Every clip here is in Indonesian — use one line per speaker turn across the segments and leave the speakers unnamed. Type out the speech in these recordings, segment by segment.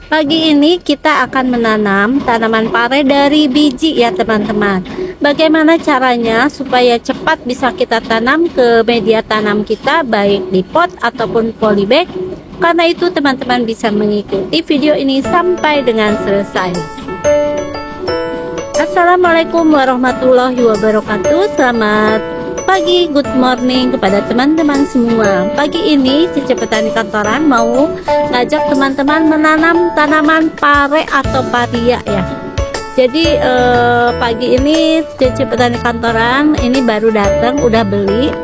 Pagi ini kita akan menanam tanaman pare dari biji ya teman-teman. Bagaimana caranya supaya cepat bisa kita tanam ke media tanam kita, baik di pot ataupun polybag? Karena itu teman-teman bisa mengikuti video ini sampai dengan selesai. Assalamualaikum warahmatullahi wabarakatuh. Selamat pagi, good morning kepada teman-teman semua. Pagi ini Cici Petani Kantoran mau ngajak teman-teman menanam tanaman pare atau paria ya. Jadi pagi ini Cici Petani Kantoran ini baru datang, udah beli.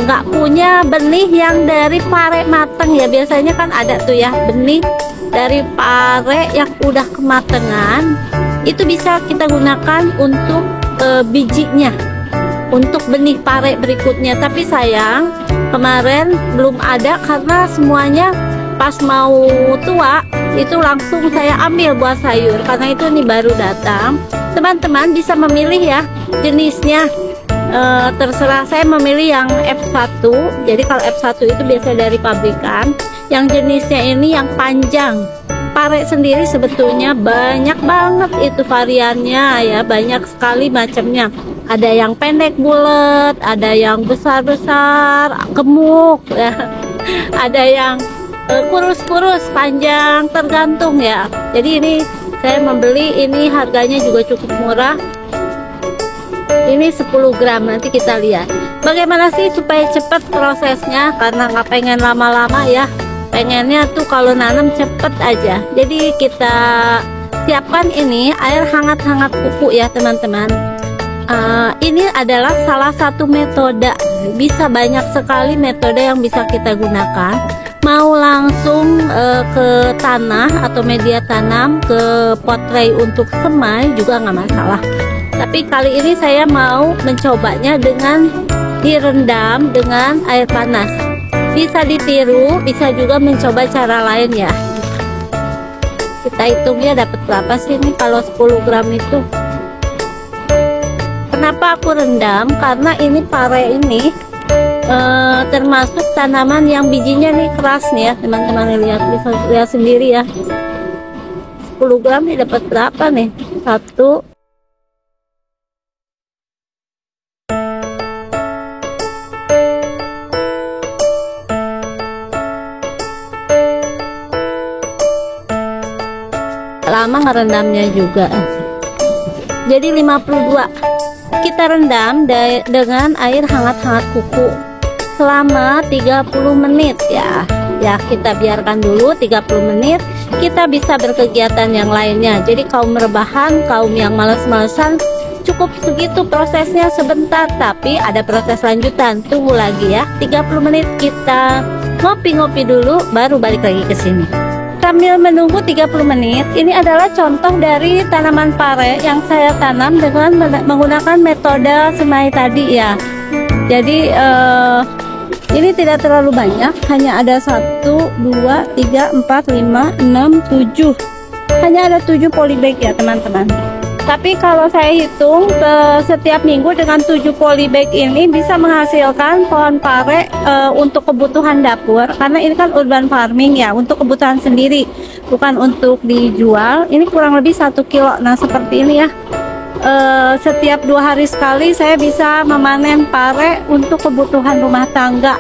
Nggak punya benih yang dari pare mateng ya. Biasanya kan ada tuh ya benih dari pare yang udah kematangan. Itu bisa kita gunakan untuk bijinya, untuk benih pare berikutnya. Tapi sayang kemarin belum ada karena semuanya pas mau tua itu langsung saya ambil buat sayur. Karena itu ini baru datang. Teman-teman bisa memilih ya jenisnya. Terserah, saya memilih yang F1. Jadi kalau F1 itu biasa dari pabrikan. Yang jenisnya ini yang panjang. Pare sendiri sebetulnya banyak banget itu variannya ya, banyak sekali macamnya. Ada yang pendek bulat, ada yang besar-besar gemuk ya. Ada yang kurus-kurus panjang, tergantung ya. Jadi ini saya membeli, ini harganya juga cukup murah. Ini 10 gram, nanti kita lihat bagaimana sih supaya cepat prosesnya, karena nggak pengen lama-lama ya, pengennya tuh kalau nanam cepet aja. Jadi kita siapkan ini air hangat-hangat kuku ya teman-teman. Ini adalah salah satu metode, bisa banyak sekali metode yang bisa kita gunakan. Mau langsung ke tanah atau media tanam, ke pot tray untuk semai juga nggak masalah. Tapi kali ini saya mau mencobanya dengan direndam dengan air panas. Bisa ditiru, bisa juga mencoba cara lain ya. Kita hitungnya dapat berapa sih ini kalau 10 gram itu. Kenapa aku rendam? Karena ini pare ini termasuk tanaman yang bijinya nih keras nih ya teman-teman. Lihat, bisa lihat sendiri ya. 10 gram ini dapat berapa nih? 1. Lama ngerendamnya juga. Jadi 52. Kita rendam dengan air hangat-hangat kuku selama 30 menit ya. Ya, kita biarkan dulu 30 menit. Kita bisa berkegiatan yang lainnya. Jadi kaum rebahan, kaum yang males-malesan, cukup segitu prosesnya sebentar, tapi ada proses lanjutan. Tunggu lagi ya. 30 menit kita ngopi-ngopi dulu baru balik lagi ke sini. Sambil menunggu 30 menit, ini adalah contoh dari tanaman pare yang saya tanam dengan menggunakan metode semai tadi ya. Jadi ini tidak terlalu banyak, hanya ada 1, 2, 3, 4, 5, 6, 7. Hanya ada 7 polybag ya teman-teman. Tapi kalau saya hitung setiap minggu dengan 7 polybag ini bisa menghasilkan pohon pare untuk kebutuhan dapur. Karena ini kan urban farming ya, untuk kebutuhan sendiri, bukan untuk dijual. Ini kurang lebih 1 kilo. Nah seperti ini ya. Setiap 2 hari sekali saya bisa memanen pare untuk kebutuhan rumah tangga.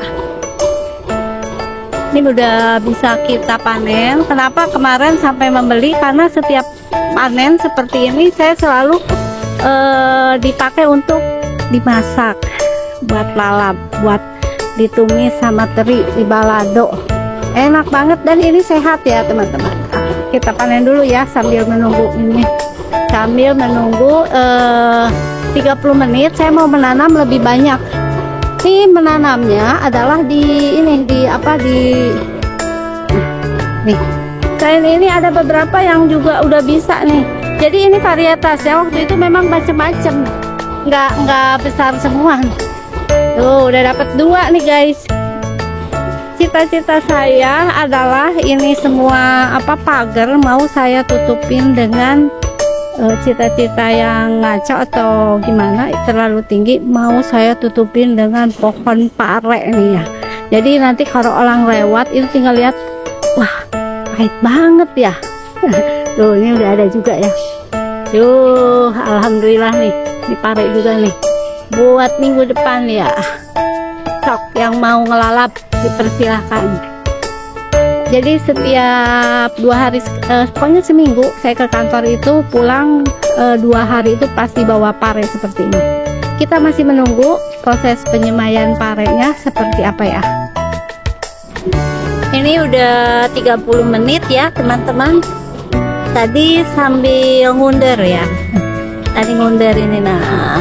Ini udah bisa kita panen. Kenapa kemarin sampai membeli? Karena setiap panen seperti ini saya selalu dipakai untuk dimasak, buat lalap, buat ditumis sama teri di balado. Enak banget dan ini sehat ya teman-teman. Kita panen dulu ya sambil menunggu ini. Sambil menunggu 30 menit saya mau menanam lebih banyak. Ini menanamnya adalah di ini nih. Selain ini ada beberapa yang juga udah bisa nih. Jadi ini varietas ya, waktu itu memang macem-macem, nggak besar semua. Tuh udah dapat 2 nih guys. Cita-cita saya adalah ini semua pagar mau saya tutupin dengan cita-cita yang ngaco atau gimana terlalu tinggi, mau saya tutupin dengan pohon pare nih ya. Jadi nanti kalau orang lewat itu tinggal lihat, wah pahit banget ya. Tuh ini udah ada juga ya. Yuh, alhamdulillah nih, ini pare juga nih buat minggu depan ya. Sok yang mau ngelalap dipersilahkan. Jadi setiap 2 hari, pokoknya seminggu saya ke kantor itu pulang 2 hari itu pasti bawa pare seperti ini. Kita masih menunggu proses penyemaian parenya seperti apa ya. Ini udah 30 menit ya teman-teman. Tadi sambil ngunder ya. Tadi ngunder ini, nah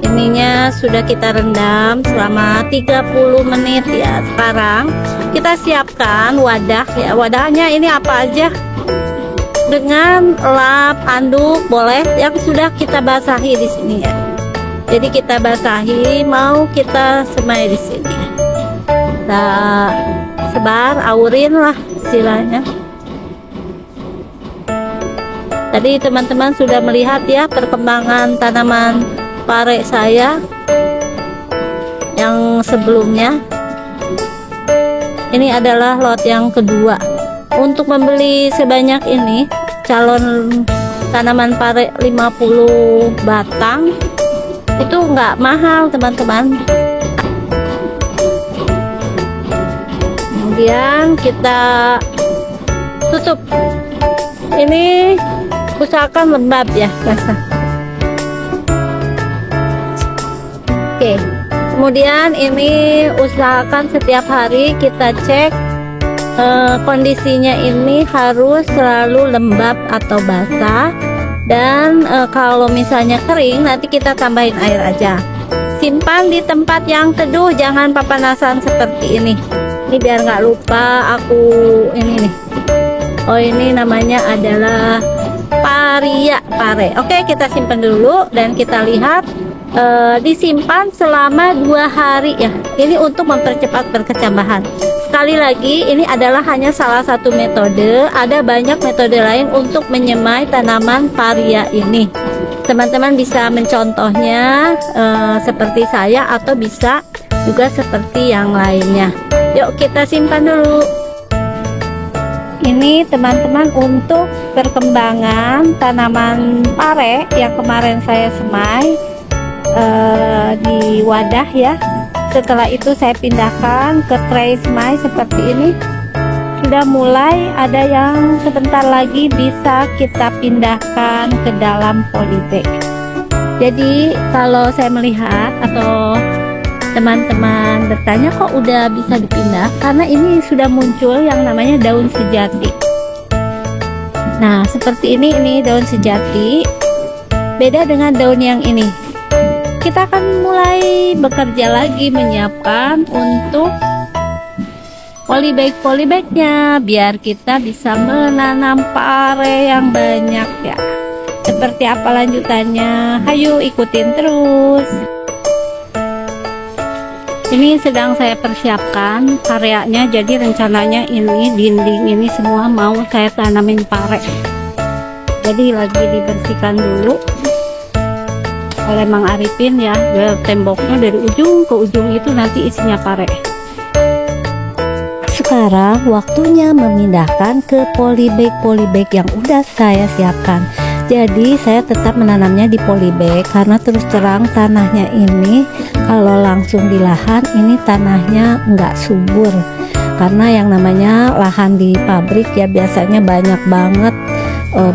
ininya sudah kita rendam selama 30 menit ya. Sekarang kita siapkan wadah ya. Wadahnya ini apa aja, dengan lap, anduk boleh yang sudah kita basahi di sini ya. Jadi kita basahi, mau kita semai di sini. Kita sebar, aurin lah istilahnya. Tadi teman-teman sudah melihat ya perkembangan tanaman pare saya yang sebelumnya. Ini adalah lot yang kedua. Untuk membeli sebanyak ini, calon tanaman pare 50 batang itu nggak mahal teman-teman. Kemudian kita tutup. Ini usahakan lembab ya, basah. Oke, kemudian ini usahakan setiap hari kita cek kondisinya, ini harus selalu lembab atau basah. Dan kalau misalnya kering, nanti kita tambahin air aja. Simpan di tempat yang teduh, jangan papanasan seperti ini. Ini biar nggak lupa aku ini nih. Oh, ini namanya adalah paria pare. Oke, kita simpan dulu dan kita lihat disimpan selama 2 hari ya. Ini untuk mempercepat perkecambahan. Sekali lagi, ini adalah hanya salah satu metode. Ada banyak metode lain untuk menyemai tanaman paria ini. Teman-teman bisa mencontohnya seperti saya, atau bisa juga seperti yang lainnya. Yuk kita simpan dulu. Ini teman-teman untuk perkembangan tanaman pare yang kemarin saya semai di wadah ya. Setelah itu saya pindahkan ke tray semai seperti ini. Sudah mulai ada yang sebentar lagi bisa kita pindahkan ke dalam polybag. Jadi kalau saya melihat atau teman-teman bertanya kok udah bisa dipindah, karena ini sudah muncul yang namanya daun sejati. Nah seperti ini daun sejati, beda dengan daun yang ini. Kita akan mulai bekerja lagi menyiapkan untuk polybag-polybagnya, biar kita bisa menanam pare yang banyak ya. Seperti apa lanjutannya? Hayu ikutin terus. Ini sedang saya persiapkan areanya, jadi rencananya ini dinding ini semua mau saya tanamin pare. Jadi lagi dibersihkan dulu oleh Mang Arifin ya, temboknya dari ujung ke ujung itu nanti isinya pare. Sekarang waktunya memindahkan ke polybag yang udah saya siapkan. Jadi saya tetap menanamnya di polybag karena terus terang tanahnya ini kalau langsung di lahan ini tanahnya nggak subur, karena yang namanya lahan di pabrik ya biasanya banyak banget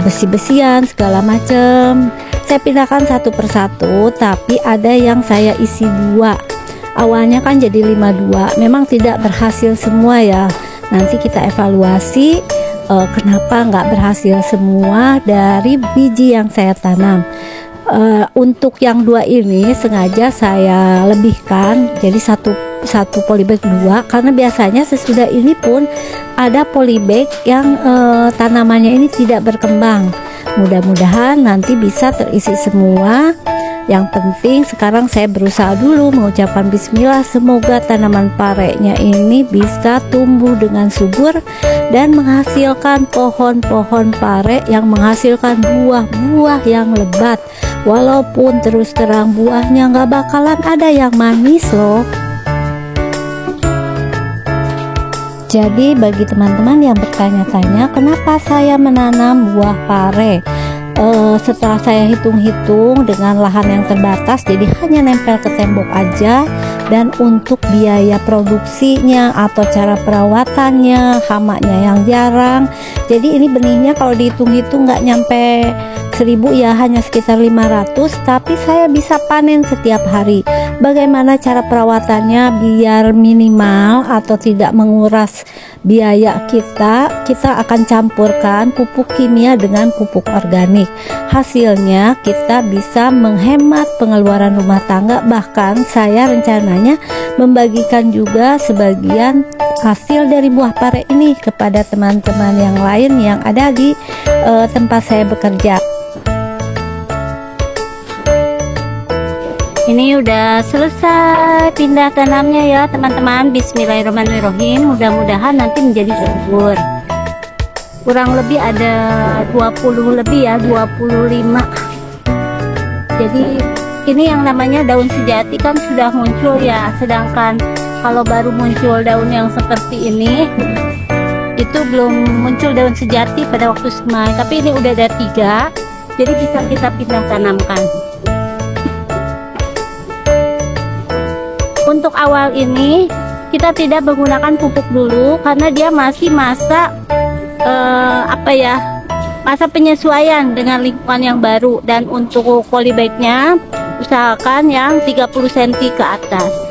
besi-besian segala macem. Saya pindahkan satu persatu, tapi ada yang saya isi 2. Awalnya kan jadi 52, memang tidak berhasil semua ya. Nanti kita evaluasi kenapa nggak berhasil semua dari biji yang saya tanam. Untuk yang 2 ini sengaja saya lebihkan, jadi satu polybag 2, karena biasanya sesudah ini pun ada polybag yang tanamannya ini tidak berkembang. Mudah-mudahan nanti bisa terisi semua. Yang penting sekarang saya berusaha dulu mengucapkan bismillah, semoga tanaman parenya ini bisa tumbuh dengan subur dan menghasilkan pohon-pohon pare yang menghasilkan buah-buah yang lebat. Walaupun terus terang buahnya nggak bakalan ada yang manis loh. Jadi bagi teman-teman yang bertanya-tanya kenapa saya menanam buah pare, setelah saya hitung-hitung dengan lahan yang terbatas, jadi hanya nempel ke tembok aja, dan untuk biaya produksinya atau cara perawatannya, hamanya yang jarang, jadi ini benihnya kalau dihitung-hitung nggak nyampe 1000 ya, hanya sekitar 500, tapi saya bisa panen setiap hari. Bagaimana cara perawatannya biar minimal atau tidak menguras biaya kita akan campurkan pupuk kimia dengan pupuk organik. Hasilnya kita bisa menghemat pengeluaran rumah tangga, bahkan saya rencananya membagikan juga sebagian hasil dari buah pare ini kepada teman-teman yang lain yang ada di tempat saya bekerja. Ini udah selesai pindah tanamnya ya teman-teman. Bismillahirrahmanirrahim. Mudah-mudahan nanti menjadi subur. Kurang lebih ada 20 lebih ya, 25. Jadi ini yang namanya daun sejati kan sudah muncul ya. Sedangkan kalau baru muncul daun yang seperti ini, itu belum muncul daun sejati pada waktu semai. Tapi ini udah ada 3, jadi bisa kita pindah tanamkan. Untuk awal ini kita tidak menggunakan pupuk dulu karena dia masih masa masa penyesuaian dengan lingkungan yang baru, dan untuk polybagnya usahakan yang 30 cm ke atas.